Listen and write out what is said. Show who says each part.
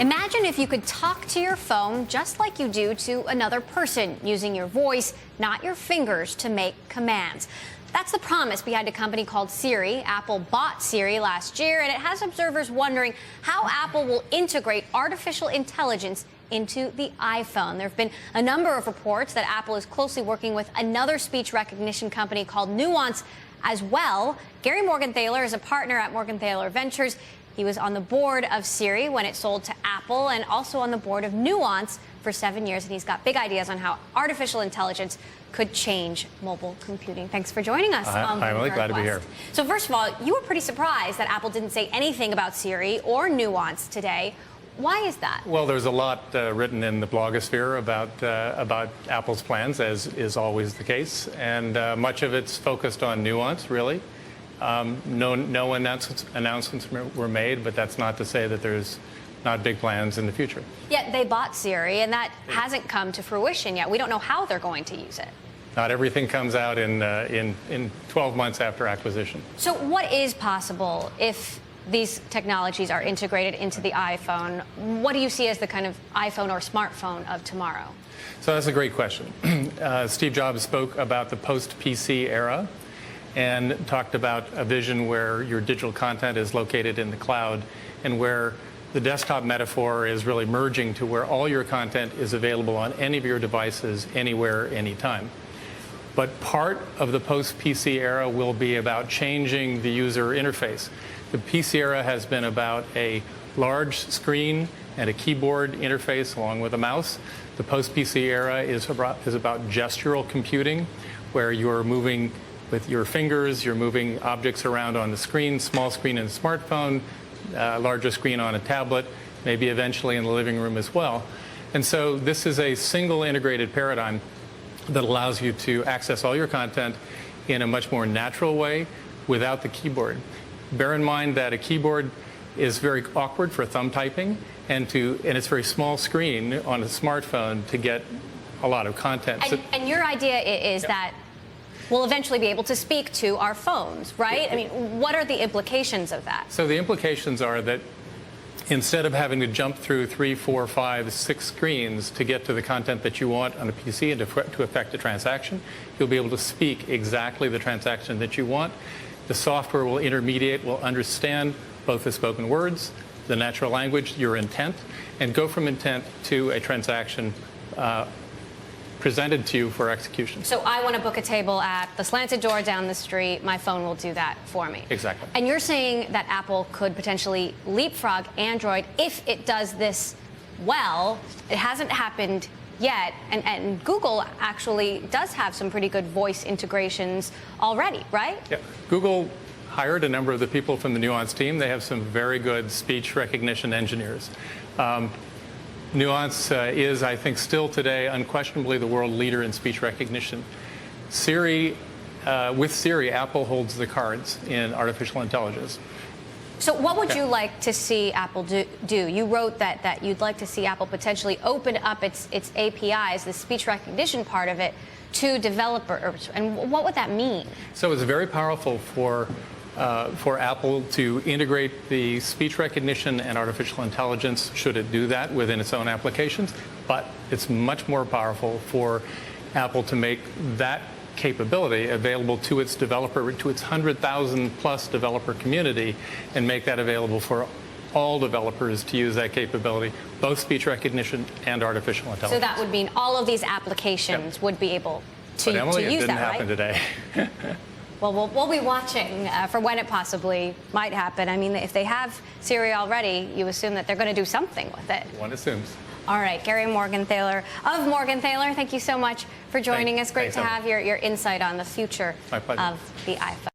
Speaker 1: Imagine if you could talk to your phone just like you do to another person, using your voice, not your fingers, to make commands. That's the promise behind a company called Siri. Apple bought Siri last year, and it has observers wondering how Apple will integrate artificial intelligence into the iPhone. There have been a number of reports that Apple is closely working with another speech recognition company called Nuance as well. Gary Morgenthaler is a partner at Morgenthaler Ventures. He was on the board of Siri when it sold to Apple, and also on the board of Nuance for 7 years. And he's got big ideas on how artificial intelligence could change mobile computing. Thanks for joining us.
Speaker 2: I'm really glad to be here.
Speaker 1: So first of all, you were pretty surprised that Apple didn't say anything about Siri or Nuance today. Why is that?
Speaker 2: Well, there's a lot written in the blogosphere about Apple's plans, as is always the case, and much of it's focused on Nuance, really. No announcements were made, but that's not to say that there's not big plans in the future.
Speaker 1: Yet they bought Siri, and that hasn't come to fruition yet. We don't know how they're going to use it.
Speaker 2: Not everything comes out in 12 months after acquisition.
Speaker 1: So what is possible if these technologies are integrated into the iPhone? What do you see as the kind of iPhone or smartphone of tomorrow?
Speaker 2: So that's a great question. Steve Jobs spoke about the post-PC era and talked about a vision where your digital content is located in the cloud, and where the desktop metaphor is really merging to where all your content is available on any of your devices, anywhere, anytime. But part of the post-PC era will be about changing the user interface. The PC era has been about a large screen and a keyboard interface along with a mouse. The post-PC era is about gestural computing, where you're moving with your fingers, you're moving objects around on the screen, small screen in a smartphone, larger screen on a tablet, maybe eventually in the living room as well. And so this is a single integrated paradigm that allows you to access all your content in a much more natural way without the keyboard. Bear in mind that a keyboard is very awkward for thumb typing, and it's a very small screen on a smartphone to get a lot of content.
Speaker 1: And your idea is that we'll eventually be able to speak to our phones, right? I mean, what are the implications of that?
Speaker 2: So the implications are that instead of having to jump through 3, 4, 5, 6 screens to get to the content that you want on a PC and to effect a transaction, you'll be able to speak exactly the transaction that you want. The software will understand both the spoken words, the natural language, your intent, and go from intent to a transaction presented to you for execution.
Speaker 1: So I want to book a table at the Slanted Door down the street. My phone will do that for me.
Speaker 2: Exactly.
Speaker 1: And you're saying that Apple could potentially leapfrog Android if it does this well. It hasn't happened yet. And Google actually does have some pretty good voice integrations already, right?
Speaker 2: Yeah. Google hired a number of the people from the Nuance team. They have some very good speech recognition engineers. Nuance is, I think, still today unquestionably the world leader in speech recognition. With Siri, Apple holds the cards in artificial intelligence.
Speaker 1: So what would you like to see Apple do? You wrote that you'd like to see Apple potentially open up its APIs, the speech recognition part of it, to developers. And what would that mean?
Speaker 2: So it's very powerful for Apple to integrate the speech recognition and artificial intelligence, should it do that within its own applications. But it's much more powerful for Apple to make that capability available to its 100,000 plus developer community, and make that available for all developers to use that capability, both speech recognition and artificial intelligence.
Speaker 1: So that would mean all of these applications would be able to use that, right?
Speaker 2: It didn't happen today.
Speaker 1: Well, we'll be watching for when it possibly might happen. I mean, if they have Siri already, you assume that they're going to do something with it.
Speaker 2: One assumes.
Speaker 1: All right, Gary Morgenthaler of Morgenthaler, thank you so much for joining us. Great to have your insight on the future of the iPhone.